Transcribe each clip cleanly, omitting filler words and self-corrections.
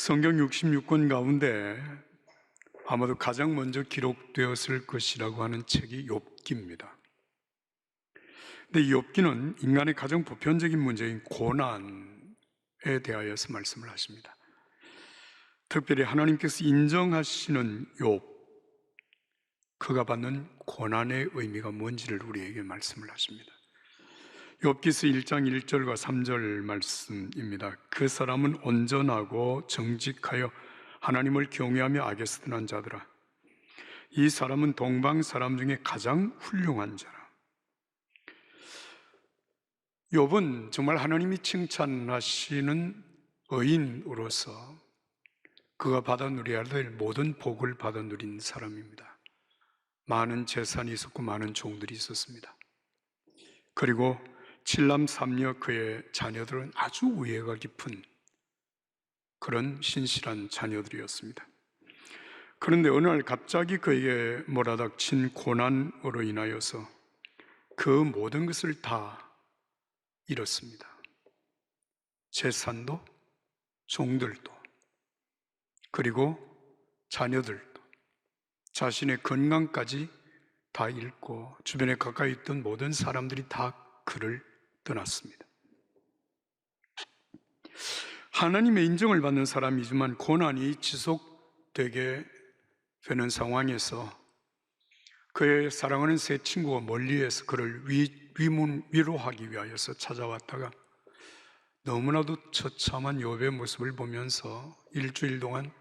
성경 66권 가운데 아마도 가장 먼저 기록되었을 것이라고 하는 책이 욥기입니다. 근데 이 욥기는 인간의 가장 보편적인 문제인 고난에 대하여서 말씀을 하십니다. 특별히 하나님께서 인정하시는 욥, 그가 받는 고난의 의미가 뭔지를 우리에게 말씀을 하십니다. 욥기서 1장 1절과 3절 말씀입니다. 그 사람은 온전하고 정직하여 하나님을 경외하며 악에서 떠난 자들아, 이 사람은 동방 사람 중에 가장 훌륭한 자라. 욥은 정말 하나님이 칭찬하시는 의인으로서 그가 받아 누려야 될 모든 복을 받아 누린 사람입니다. 많은 재산이 있었고 많은 종들이 있었습니다. 그리고 7남 3녀 그의 자녀들은 아주 우애가 깊은 그런 신실한 자녀들이었습니다. 그런데 어느 날 갑자기 그에게 몰아닥친 고난으로 인하여서 그 모든 것을 다 잃었습니다. 재산도, 종들도, 그리고 자녀들도, 자신의 건강까지 다 잃고 주변에 가까이 있던 모든 사람들이 다 그를 떠났습니다. 하나님의 인정을 받는 사람이지만 고난이 지속되게 되는 상황에서 그의 사랑하는 세 친구가 멀리에서 그를 위로하기 위하여서 찾아왔다가 너무나도 처참한 욥의 모습을 보면서 일주일 동안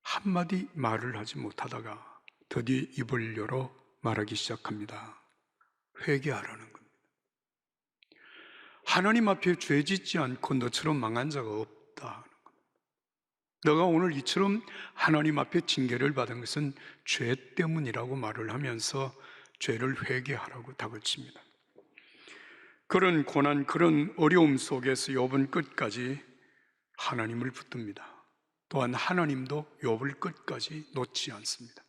한마디 말을 하지 못하다가 드디어 입을 열어 말하기 시작합니다. 회개하라는 겁니다. 하나님 앞에 죄 짓지 않고 너처럼 망한 자가 없다. 너가 오늘 이처럼 하나님 앞에 징계를 받은 것은 죄 때문이라고 말을 하면서 죄를 회개하라고 다그칩니다. 그런 고난, 그런 어려움 속에서 욥은 끝까지 하나님을 붙듭니다. 또한 하나님도 욥을 끝까지 놓지 않습니다.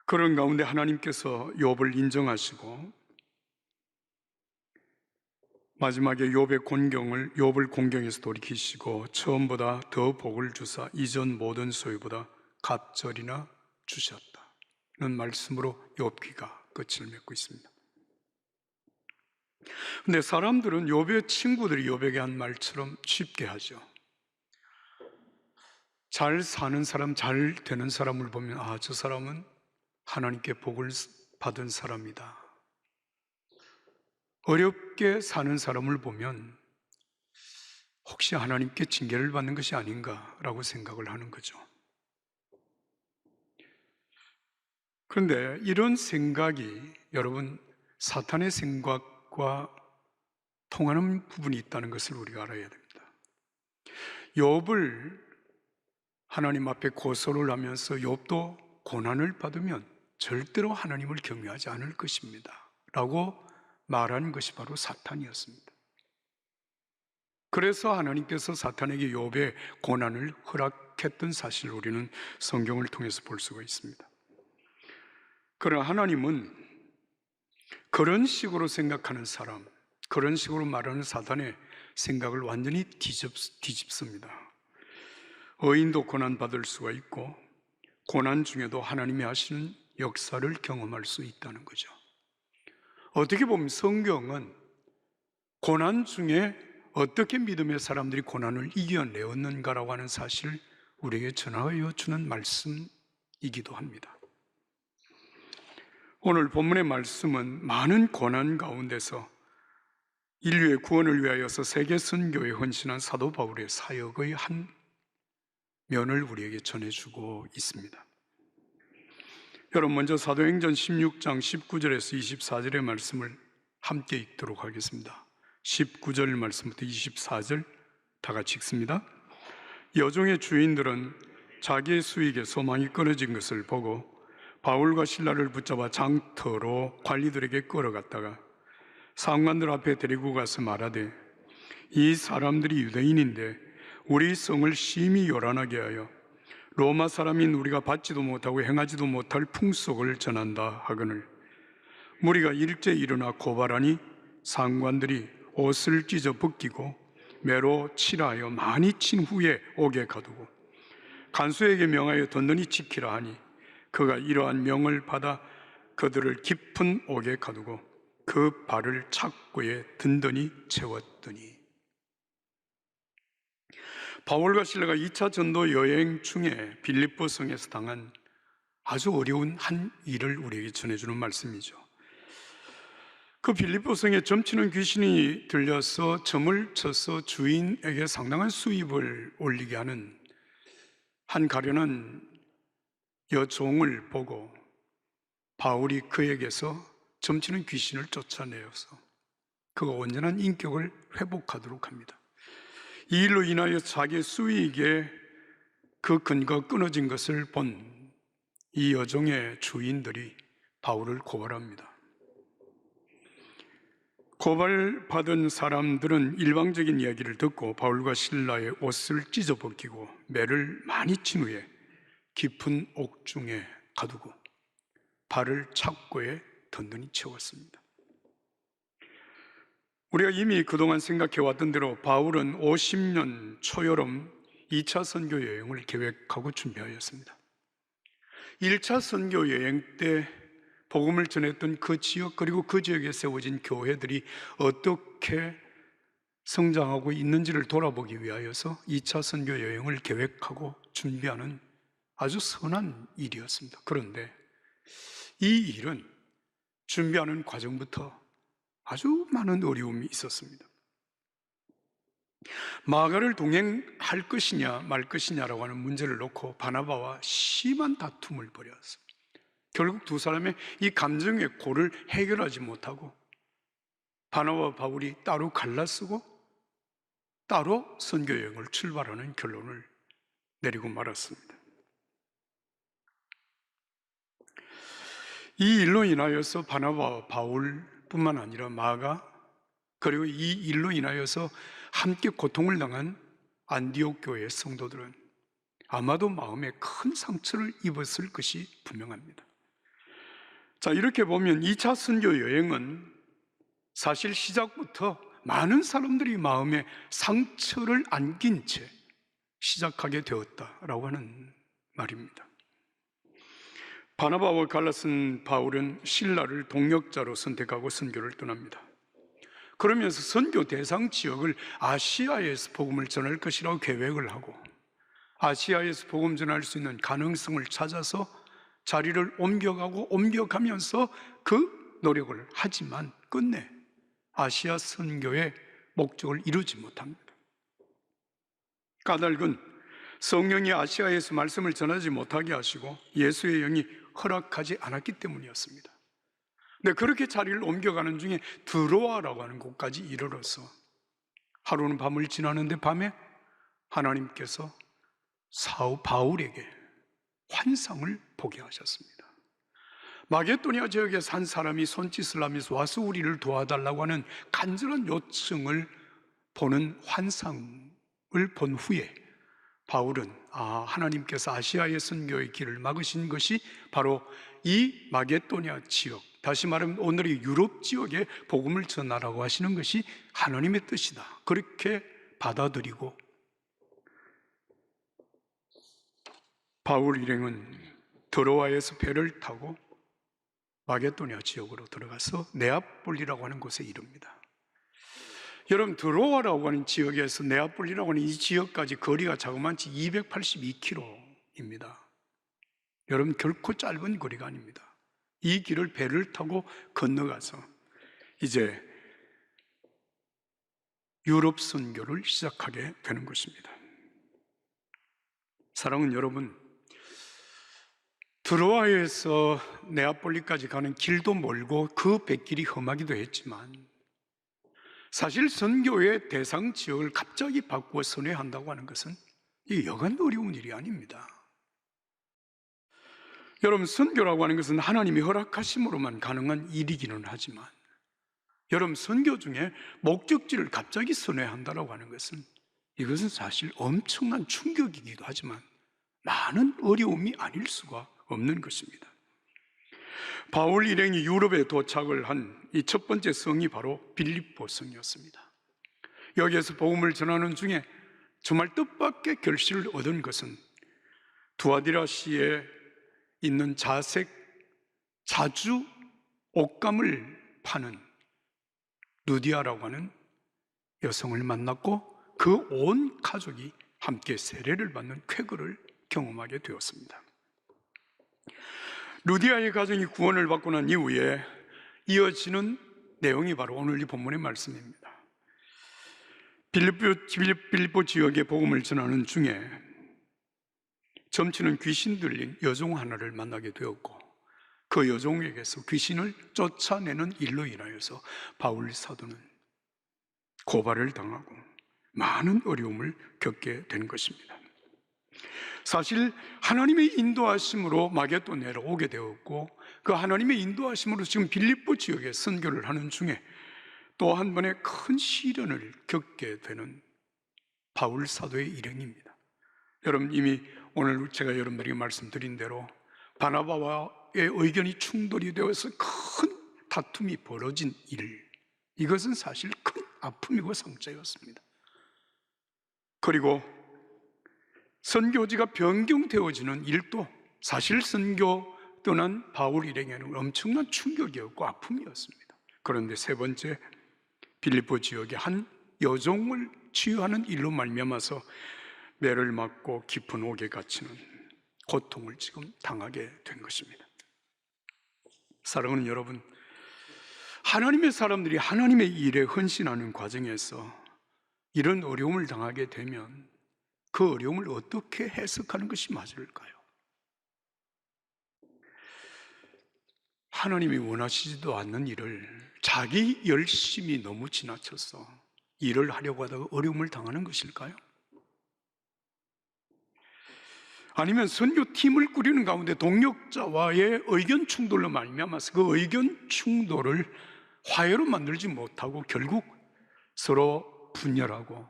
그런 가운데 하나님께서 욥을 인정하시고 마지막에 욥을 공경에서 돌이키시고 처음보다 더 복을 주사 이전 모든 소유보다 갑절이나 주셨다는 말씀으로 욥기가 끝을 맺고 있습니다. 근데 사람들은 욥의 친구들이 욥에게 한 말처럼 쉽게 하죠. 잘 사는 사람, 잘 되는 사람을 보면 아, 저 사람은 하나님께 복을 받은 사람이다. 어렵게 사는 사람을 보면 혹시 하나님께 징계를 받는 것이 아닌가라고 생각을 하는 거죠. 그런데 이런 생각이 여러분 사탄의 생각과 통하는 부분이 있다는 것을 우리가 알아야 됩니다. 욥을 하나님 앞에 고소를 하면서 욥도 고난을 받으면 절대로 하나님을 경외하지 않을 것입니다 라고 말한 것이 바로 사탄이었습니다. 그래서 하나님께서 사탄에게 욥의 고난을 허락했던 사실을 우리는 성경을 통해서 볼 수가 있습니다. 그러나 하나님은 그런 식으로 생각하는 사람, 그런 식으로 말하는 사탄의 생각을 완전히 뒤집습니다. 의인도 고난받을 수가 있고 고난 중에도 하나님이 하시는 역사를 경험할 수 있다는 거죠. 어떻게 보면 성경은 고난 중에 어떻게 믿음의 사람들이 고난을 이겨내었는가라고 하는 사실을 우리에게 전하여 주는 말씀이기도 합니다. 오늘 본문의 말씀은 많은 고난 가운데서 인류의 구원을 위하여서 세계 선교에 헌신한 사도 바울의 사역의 한 면을 우리에게 전해주고 있습니다. 여러분 먼저 사도행전 16장 19절에서 24절의 말씀을 함께 읽도록 하겠습니다. 19절 말씀부터 24절 다 같이 읽습니다. 여종의 주인들은 자기의 수익에 소망이 끊어진 것을 보고 바울과 실라를 붙잡아 장터로 관리들에게 끌어갔다가 상관들 앞에 데리고 가서 말하되 이 사람들이 유대인인데 우리 성을 심히 요란하게 하여 로마 사람인 우리가 받지도 못하고 행하지도 못할 풍속을 전한다 하거늘 무리가 일제히 일어나 고발하니 상관들이 옷을 찢어 벗기고 매로 칠하여 많이 친 후에 옥에 가두고 간수에게 명하여 든든히 지키라 하니 그가 이러한 명을 받아 그들을 깊은 옥에 가두고 그 발을 착고에 든든히 채웠더니. 바울과 실라가 2차 전도 여행 중에 빌립보 성에서 당한 아주 어려운 한 일을 우리에게 전해주는 말씀이죠. 그 빌립보 성에 점치는 귀신이 들려서 점을 쳐서 주인에게 상당한 수입을 올리게 하는 한 가련한 여종을 보고 바울이 그에게서 점치는 귀신을 쫓아내어서 그가 온전한 인격을 회복하도록 합니다. 이 일로 인하여 자기의 수익에 그 근거가 끊어진 것을 본 이 여종의 주인들이 바울을 고발합니다. 고발받은 사람들은 일방적인 이야기를 듣고 바울과 실라의 옷을 찢어벗기고 매를 많이 친 후에 깊은 옥중에 가두고 발을 착고에 든든히 채웠습니다. 우리가 이미 그동안 생각해왔던 대로 바울은 50년 초여름 2차 선교 여행을 계획하고 준비하였습니다. 1차 선교 여행 때 복음을 전했던 그 지역 그리고 그 지역에 세워진 교회들이 어떻게 성장하고 있는지를 돌아보기 위하여서 2차 선교 여행을 계획하고 준비하는 아주 선한 일이었습니다. 그런데 이 일은 준비하는 과정부터 아주 많은 어려움이 있었습니다. 마가를 동행할 것이냐 말 것이냐라고 하는 문제를 놓고 바나바와 심한 다툼을 벌였습니다. 결국 두 사람의 이 감정의 골을 해결하지 못하고 바나바와 바울이 따로 갈라쓰고 따로 선교여행을 출발하는 결론을 내리고 말았습니다. 이 일로 인하여서 바나바와 바울뿐만 아니라 마가 그리고 이 일로 인하여서 함께 고통을 당한 안디옥 교회의 성도들은 아마도 마음에 큰 상처를 입었을 것이 분명합니다. 자, 이렇게 보면 2차 선교 여행은 사실 시작부터 많은 사람들이 마음에 상처를 안긴 채 시작하게 되었다라고 하는 말입니다. 바나바와 갈라쓴 바울은 실라를 동역자로 선택하고 선교를 떠납니다. 그러면서 선교 대상 지역을 아시아에서 복음을 전할 것이라고 계획을 하고 아시아에서 복음 전할 수 있는 가능성을 찾아서 자리를 옮겨가면서 그 노력을 하지만 끝내 아시아 선교의 목적을 이루지 못합니다. 까닭은 성령이 아시아에서 말씀을 전하지 못하게 하시고 예수의 영이 허락하지 않았기 때문이었습니다. 근데 그렇게 자리를 옮겨가는 중에 드로아라고 하는 곳까지 이르러서 하루는 밤을 지나는데 밤에 하나님께서 바울에게 환상을 보게 하셨습니다. 마게도니아 지역에 산 사람이 손짓을 하면서 와서 우리를 도와달라고 하는 간절한 요청을 보는 환상을 본 후에 바울은 하나님께서 아시아의 선교의 길을 막으신 것이 바로 이 마게도니아 지역, 다시 말하면 오늘의 유럽 지역에 복음을 전하라고 하시는 것이 하나님의 뜻이다. 그렇게 받아들이고 바울 일행은 드로아에서 배를 타고 마게도니아 지역으로 들어가서 네아폴리라고 하는 곳에 이릅니다. 여러분, 드로아라고 하는 지역에서 네아폴리라고 하는 이 지역까지 거리가 자그마치 282km입니다. 여러분, 결코 짧은 거리가 아닙니다. 이 길을 배를 타고 건너가서 이제 유럽 선교를 시작하게 되는 것입니다. 사랑하는 여러분, 드로아에서 네아폴리까지 가는 길도 멀고 그 뱃길이 험하기도 했지만 사실 선교의 대상 지역을 갑자기 바꾸어 선회한다고 하는 것은 여간 어려운 일이 아닙니다. 여러분, 선교라고 하는 것은 하나님이 허락하심으로만 가능한 일이기는 하지만 여러분, 선교 중에 목적지를 갑자기 선회한다고 하는 것은 이것은 사실 엄청난 충격이기도 하지만 많은 어려움이 아닐 수가 없는 것입니다. 바울 일행이 유럽에 도착을 한 이 첫 번째 성이 바로 빌립보 성이었습니다. 여기에서 복음을 전하는 중에 정말 뜻밖의 결실을 얻은 것은 두아디라시에 있는 자색 자주 옷감을 파는 루디아라고 하는 여성을 만났고 그 온 가족이 함께 세례를 받는 쾌거를 경험하게 되었습니다. 루디아의 가정이 구원을 받고 난 이후에 이어지는 내용이 바로 오늘 이 본문의 말씀입니다. 빌립보 지역의 복음을 전하는 중에 점치는 귀신 들린 여종 하나를 만나게 되었고 그 여종에게서 귀신을 쫓아내는 일로 인하여서 바울 사도는 고발을 당하고 많은 어려움을 겪게 된 것입니다. 사실 하나님의 인도하심으로 마게도네로 오게 되었고 그 하나님의 인도하심으로 지금 빌립보 지역에 선교를 하는 중에 또 한 번의 큰 시련을 겪게 되는 바울 사도의 일행입니다. 여러분, 이미 오늘 제가 여러분들에게 말씀드린 대로 바나바와의 의견이 충돌이 되어서 큰 다툼이 벌어진 일, 이것은 사실 큰 아픔이고 상처였습니다. 그리고 선교지가 변경되어지는 일도 사실 선교 떠난 바울 일행에는 엄청난 충격이었고 아픔이었습니다. 그런데 세 번째, 빌립보 지역의 한 여종을 치유하는 일로 말미암아서 매를 맞고 깊은 옥에 갇히는 고통을 지금 당하게 된 것입니다. 사랑하는 여러분, 하나님의 사람들이 하나님의 일에 헌신하는 과정에서 이런 어려움을 당하게 되면 그 어려움을 어떻게 해석하는 것이 맞을까요? 하나님이 원하시지도 않는 일을 자기 열심이 너무 지나쳐서 일을 하려고 하다가 어려움을 당하는 것일까요? 아니면 선교팀을 꾸리는 가운데 동력자와의 의견 충돌로 말미암아서 그 의견 충돌을 화해로 만들지 못하고 결국 서로 분열하고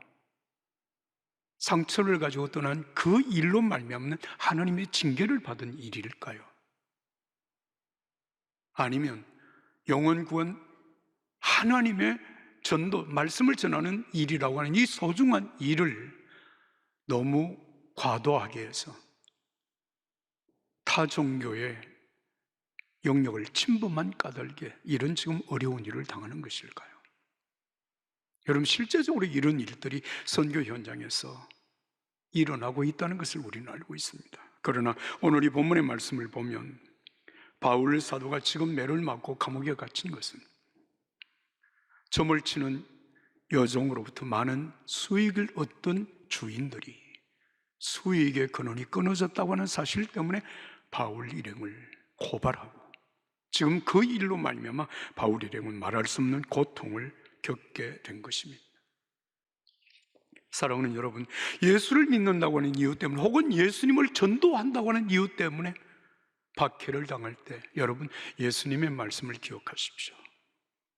상처를 가지고 떠난 그 일로 말미암는 하나님의 징계를 받은 일일까요? 아니면 영혼 구원, 하나님의 전도, 말씀을 전하는 일이라고 하는 이 소중한 일을 너무 과도하게 해서 타 종교의 영역을 침범한 까닭에 이런 지금 어려운 일을 당하는 것일까요? 여러분, 실제적으로 이런 일들이 선교 현장에서 일어나고 있다는 것을 우리는 알고 있습니다. 그러나 오늘 이 본문의 말씀을 보면 바울 사도가 지금 매를 맞고 감옥에 갇힌 것은 점을 치는 여종으로부터 많은 수익을 얻던 주인들이 수익의 근원이 끊어졌다고 하는 사실 때문에 바울 일행을 고발하고 지금 그 일로 말미암아 바울 일행은 말할 수 없는 고통을 겪게 된 것입니다. 사랑하는 여러분, 예수를 믿는다고 하는 이유 때문에 혹은 예수님을 전도한다고 하는 이유 때문에 박해를 당할 때 여러분, 예수님의 말씀을 기억하십시오.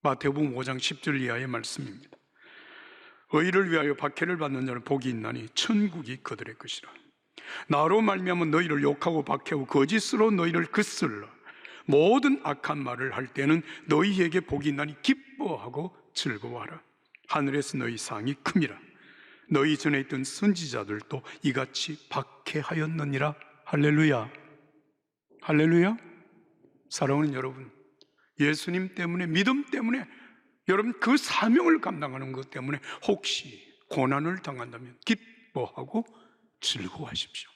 마태복음 5장 10절 이하의 말씀입니다. 의를 위하여 박해를 받는 자는 복이 있나니 천국이 그들의 것이라. 나로 말미암아 너희를 욕하고 박해하고 거짓으로 너희를 긋슬러 모든 악한 말을 할 때는 너희에게 복이 있나니 기뻐하고 즐거워하라. 하늘에서 너희 상이 큼이라. 너희 전에 있던 선지자들도 이같이 박해하였느니라. 할렐루야, 할렐루야. 사랑하는 여러분, 예수님 때문에, 믿음 때문에, 여러분 그 사명을 감당하는 것 때문에 혹시 고난을 당한다면 기뻐하고 즐거워하십시오.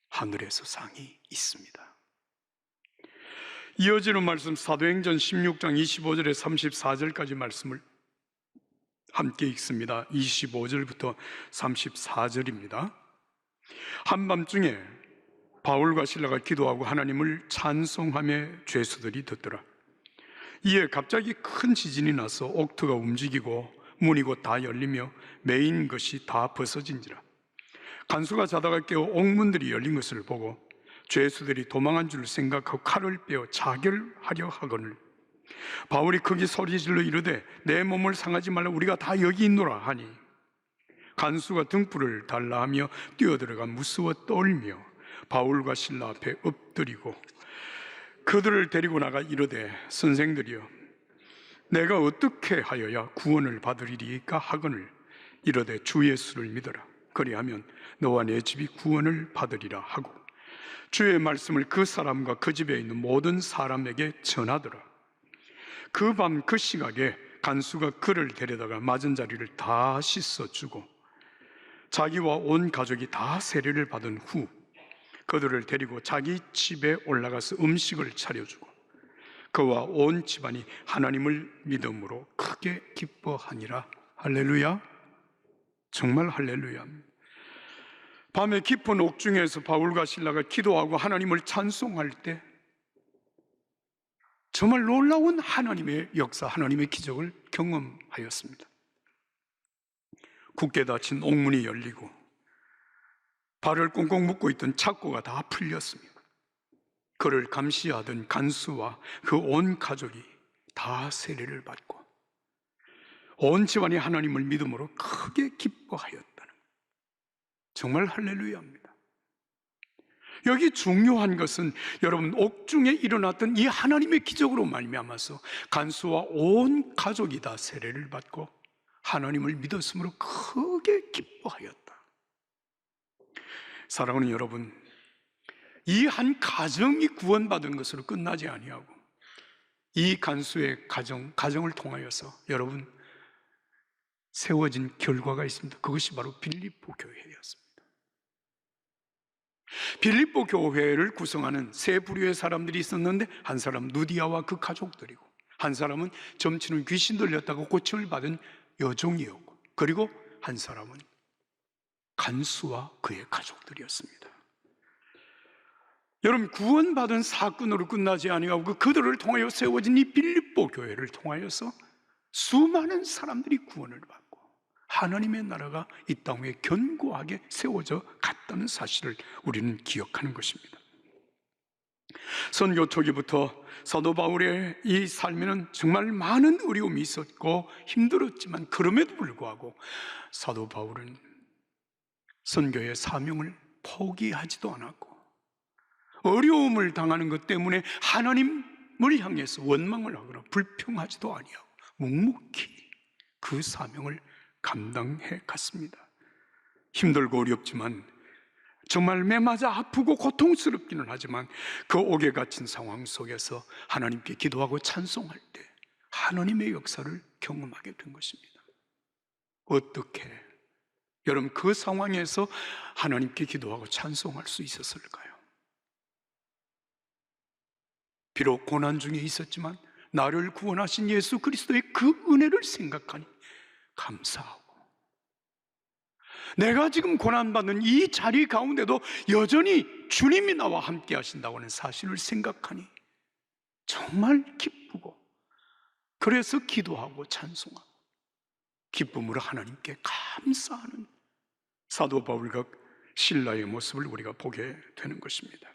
하늘에서 상이 있습니다. 이어지는 말씀, 사도행전 16장 25절에 34절까지 말씀을 함께 읽습니다. 25절부터 34절입니다. 한밤중에 바울과 실라가 기도하고 하나님을 찬송하며 죄수들이 듣더라. 이에 갑자기 큰 지진이 나서 옥토가 움직이고 문이 곧 다 열리며 매인 것이 다 벗어진지라. 간수가 자다가 깨어 옥문들이 열린 것을 보고 죄수들이 도망한 줄 생각하고 칼을 빼어 자결하려 하거늘 바울이 크게 소리질러 이르되 내 몸을 상하지 말라, 우리가 다 여기 있노라 하니 간수가 등불을 달라 하며 뛰어들어가 무서워 떨며 바울과 실라 앞에 엎드리고 그들을 데리고 나가 이르되 선생들이여 내가 어떻게 하여야 구원을 받으리이까 하거늘 이르되 주 예수를 믿어라. 그리하면 너와 내 집이 구원을 받으리라 하고 주의 말씀을 그 사람과 그 집에 있는 모든 사람에게 전하더라. 그 밤 그 시각에 간수가 그를 데려다가 맞은 자리를 다 씻어주고 자기와 온 가족이 다 세례를 받은 후 그들을 데리고 자기 집에 올라가서 음식을 차려주고 그와 온 집안이 하나님을 믿음으로 크게 기뻐하니라. 할렐루야. 정말 할렐루야입니다. 밤에 깊은 옥중에서 바울과 실라가 기도하고 하나님을 찬송할 때 정말 놀라운 하나님의 역사, 하나님의 기적을 경험하였습니다. 굳게 닫힌 옥문이 열리고 발을 꽁꽁 묶고 있던 착고가 다 풀렸습니다. 그를 감시하던 간수와 그 온 가족이 다 세례를 받고 온 집안이 하나님을 믿음으로 크게 기뻐하였다는, 정말 할렐루야입니다. 여기 중요한 것은 여러분, 옥중에 일어났던 이 하나님의 기적으로 말미암아서 간수와 온 가족이 다 세례를 받고 하나님을 믿었으므로 크게 기뻐하였다. 사랑하는 여러분, 이 한 가정이 구원받은 것으로 끝나지 아니하고 이 간수의 가정을 통하여서 여러분 세워진 결과가 있습니다. 그것이 바로 빌립보 교회였습니다. 빌립보 교회를 구성하는 세 부류의 사람들이 있었는데, 한 사람 누디아와 그 가족들이고, 한 사람은 점치는 귀신 들렸다고 고침을 받은 여종이었고, 그리고 한 사람은 간수와 그의 가족들이었습니다. 여러분, 구원받은 사건으로 끝나지 아니하고 그들을 통하여 세워진 이 빌립보 교회를 통하여서 수많은 사람들이 구원을 받고 하나님의 나라가 이 땅에 견고하게 세워져 갔다는 사실을 우리는 기억하는 것입니다. 선교 초기부터 사도 바울의 이 삶에는 정말 많은 어려움이 있었고 힘들었지만, 그럼에도 불구하고 사도 바울은 선교의 사명을 포기하지도 않았고 어려움을 당하는 것 때문에 하나님을 향해서 원망을 하거나 불평하지도 아니하고 묵묵히 그 사명을 감당해 갔습니다. 힘들고 어렵지만, 정말 매맞아 아프고 고통스럽기는 하지만 그 옥에 갇힌 상황 속에서 하나님께 기도하고 찬송할 때 하나님의 역사를 경험하게 된 것입니다. 어떻게 여러분 그 상황에서 하나님께 기도하고 찬송할 수 있었을까요? 비록 고난 중에 있었지만 나를 구원하신 예수 그리스도의 그 은혜를 생각하니 감사하고, 내가 지금 고난받는 이 자리 가운데도 여전히 주님이 나와 함께 하신다고 하는 사실을 생각하니 정말 기쁘고, 그래서 기도하고 찬송하고 기쁨으로 하나님께 감사하는 사도 바울과 실라의 모습을 우리가 보게 되는 것입니다.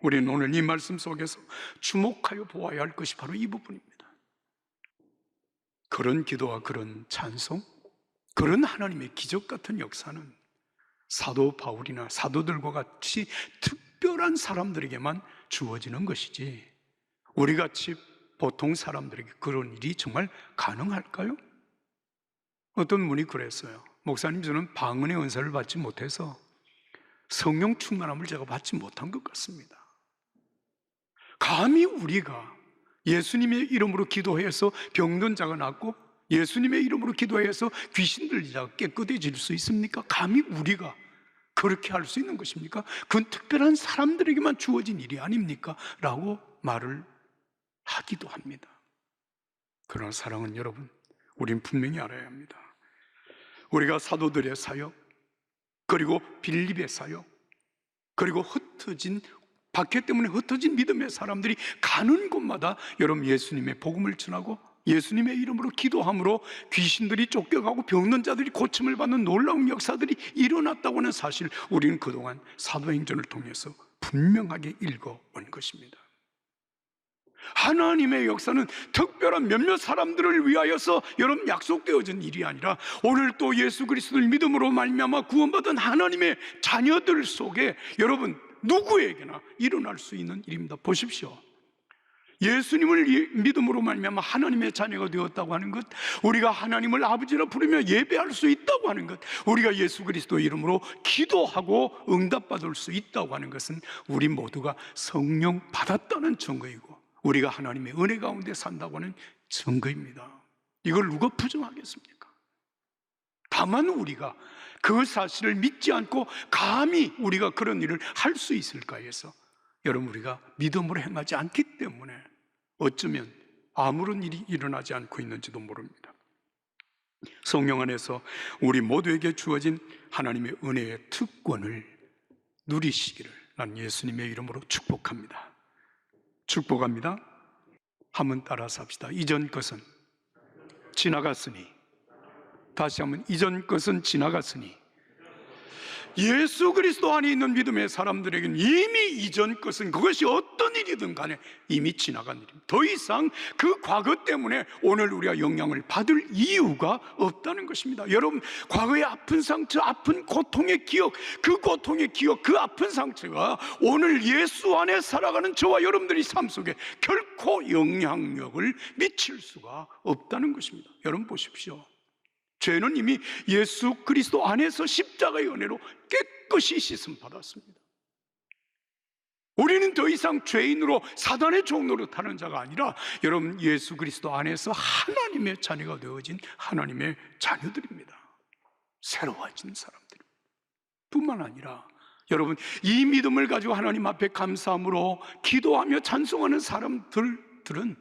우리는 오늘 이 말씀 속에서 주목하여 보아야 할 것이 바로 이 부분입니다. 그런 기도와 그런 찬송, 그런 하나님의 기적 같은 역사는 사도 바울이나 사도들과 같이 특별한 사람들에게만 주어지는 것이지 우리같이 보통 사람들에게 그런 일이 정말 가능할까요? 어떤 분이 그랬어요. 목사님, 저는 방언의 은사를 받지 못해서 성령 충만함을 제가 받지 못한 것 같습니다. 감히 우리가 예수님의 이름으로 기도해서 병든 자가 낫고 예수님의 이름으로 기도해서 귀신 들린 자가 깨끗해질 수 있습니까? 감히 우리가 그렇게 할 수 있는 것입니까? 그건 특별한 사람들에게만 주어진 일이 아닙니까? 라고 말을 하기도 합니다. 그러나 사랑하는 여러분, 우린 분명히 알아야 합니다. 우리가 사도들의 사역, 그리고 빌립의 사역, 그리고 박해 때문에 흩어진 믿음의 사람들이 가는 곳마다 여러분 예수님의 복음을 전하고 예수님의 이름으로 기도함으로 귀신들이 쫓겨가고 병든 자들이 고침을 받는 놀라운 역사들이 일어났다고 하는 사실, 우리는 그동안 사도행전을 통해서 분명하게 읽어온 것입니다. 하나님의 역사는 특별한 몇몇 사람들을 위하여서 여러분 약속되어진 일이 아니라 오늘 또 예수 그리스도를 믿음으로 말미암아 구원받은 하나님의 자녀들 속에 여러분 누구에게나 일어날 수 있는 일입니다. 보십시오. 예수님을 믿음으로 말미암아 하나님의 자녀가 되었다고 하는 것, 우리가 하나님을 아버지라 부르며 예배할 수 있다고 하는 것, 우리가 예수 그리스도 이름으로 기도하고 응답받을 수 있다고 하는 것은 우리 모두가 성령 받았다는 증거이고 우리가 하나님의 은혜 가운데 산다고 하는 증거입니다. 이걸 누가 부정하겠습니까? 다만 우리가 그 사실을 믿지 않고 감히 우리가 그런 일을 할 수 있을까 해서 여러분, 우리가 믿음으로 행하지 않기 때문에 어쩌면 아무런 일이 일어나지 않고 있는지도 모릅니다. 성령 안에서 우리 모두에게 주어진 하나님의 은혜의 특권을 누리시기를 난 예수님의 이름으로 축복합니다. 축복합니다. 한번 따라서 합시다. 이전 것은 지나갔으니, 다시 한번, 이전 것은 지나갔으니, 예수 그리스도 안에 있는 믿음의 사람들에게는 이미 이전 것은, 그것이 어떤 일이든 간에 이미 지나간 일입니다. 더 이상 그 과거 때문에 오늘 우리가 영향을 받을 이유가 없다는 것입니다. 여러분, 과거의 아픈 상처, 아픈 고통의 기억, 그 고통의 기억, 그 아픈 상처가 오늘 예수 안에 살아가는 저와 여러분들의 삶 속에 결코 영향력을 미칠 수가 없다는 것입니다. 여러분 보십시오. 죄는 이미 예수 그리스도 안에서 십자가의 은혜로 깨끗이 씻음 받았습니다. 우리는 더 이상 죄인으로 사단의 종로로 타는 자가 아니라 여러분, 예수 그리스도 안에서 하나님의 자녀가 되어진 하나님의 자녀들입니다. 새로워진 사람들 뿐만 아니라 여러분, 이 믿음을 가지고 하나님 앞에 감사함으로 기도하며 찬송하는 사람들은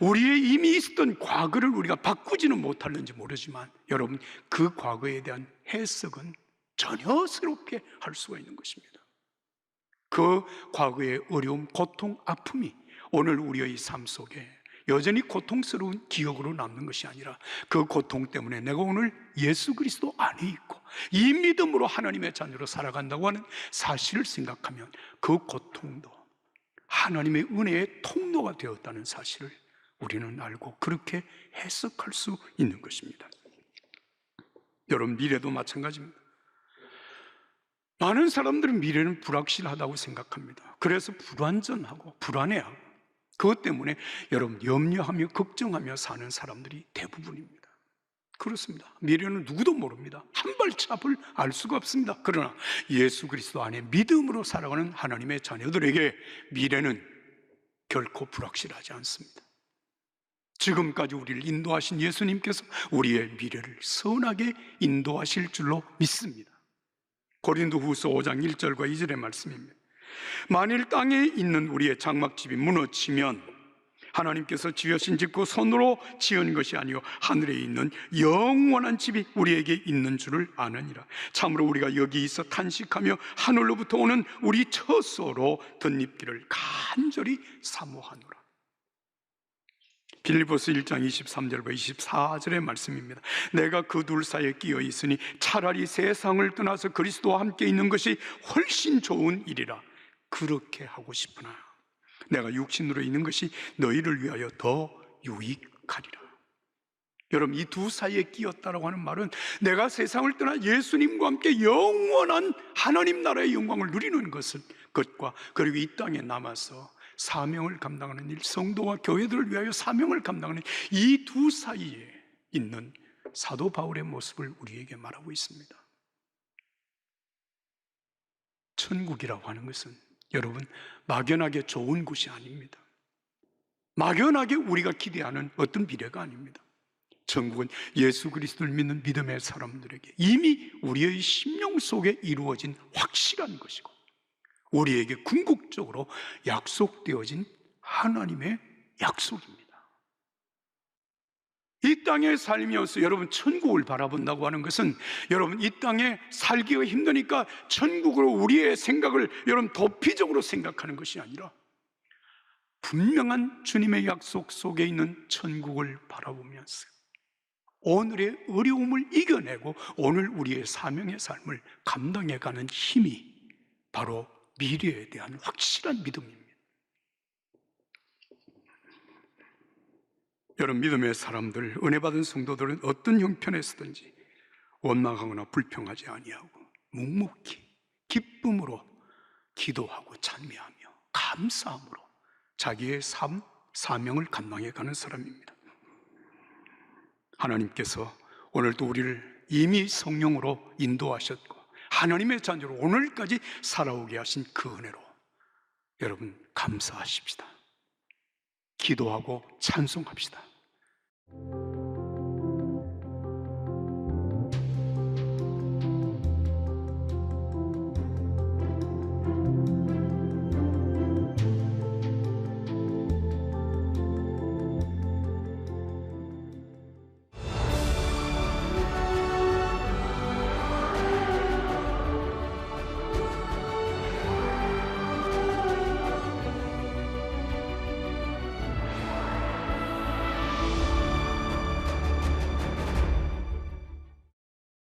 우리의 이미 있었던 과거를 우리가 바꾸지는 못할는지 모르지만 여러분, 그 과거에 대한 해석은 전혀 새롭게 할 수가 있는 것입니다. 그 과거의 어려움, 고통, 아픔이 오늘 우리의 삶 속에 여전히 고통스러운 기억으로 남는 것이 아니라 그 고통 때문에 내가 오늘 예수 그리스도 안에 있고 이 믿음으로 하나님의 자녀로 살아간다고 하는 사실을 생각하면 그 고통도 하나님의 은혜의 통로가 되었다는 사실을 우리는 알고 그렇게 해석할 수 있는 것입니다. 여러분, 미래도 마찬가지입니다. 많은 사람들은 미래는 불확실하다고 생각합니다. 그래서 불완전하고 불안해하고 그것 때문에 여러분, 염려하며 걱정하며 사는 사람들이 대부분입니다. 그렇습니다. 미래는 누구도 모릅니다. 한 발짝을 알 수가 없습니다. 그러나 예수 그리스도 안에 믿음으로 살아가는 하나님의 자녀들에게 미래는 결코 불확실하지 않습니다. 지금까지 우리를 인도하신 예수님께서 우리의 미래를 선하게 인도하실 줄로 믿습니다. 고린도후서 5장 1절과 2절의 말씀입니다. 만일 땅에 있는 우리의 장막집이 무너지면 하나님께서 지으신 집고 손으로 지은 것이 아니요 하늘에 있는 영원한 집이 우리에게 있는 줄을 아느니라. 참으로 우리가 여기 있어 탄식하며 하늘로부터 오는 우리 처소로 덧입기를 간절히 사모하노라. 빌립보서 1장 23절과 24절의 말씀입니다. 내가 그 둘 사이에 끼어 있으니 차라리 세상을 떠나서 그리스도와 함께 있는 것이 훨씬 좋은 일이라. 그렇게 하고 싶으나 내가 육신으로 있는 것이 너희를 위하여 더 유익하리라. 여러분, 이 두 사이에 끼었다라고 하는 말은 내가 세상을 떠나 예수님과 함께 영원한 하나님 나라의 영광을 누리는 것과 그리고 이 땅에 남아서 사명을 감당하는 일, 성도와 교회들을 위하여 사명을 감당하는 이 두 사이에 있는 사도 바울의 모습을 우리에게 말하고 있습니다. 천국이라고 하는 것은 여러분, 막연하게 좋은 곳이 아닙니다. 막연하게 우리가 기대하는 어떤 미래가 아닙니다. 천국은 예수 그리스도를 믿는 믿음의 사람들에게 이미 우리의 심령 속에 이루어진 확실한 것이고 우리에게 궁극적으로 약속되어진 하나님의 약속입니다. 이 땅에 살면서 여러분, 천국을 바라본다고 하는 것은 여러분, 이 땅에 살기가 힘드니까 천국으로 우리의 생각을 여러분 도피적으로 생각하는 것이 아니라 분명한 주님의 약속 속에 있는 천국을 바라보면서 오늘의 어려움을 이겨내고 오늘 우리의 사명의 삶을 감당해가는 힘이 바로 미래에 대한 확실한 믿음입니다. 여러분, 믿음의 사람들, 은혜 받은 성도들은 어떤 형편에서든지 원망하거나 불평하지 아니하고 묵묵히 기쁨으로 기도하고 찬미하며 감사함으로 자기의 삶, 사명을 감당해 가는 사람입니다. 하나님께서 오늘도 우리를 이미 성령으로 인도하셨고 하나님의 자녀로 오늘까지 살아오게 하신 그 은혜로 여러분 감사하십시다. 기도하고 찬송합시다.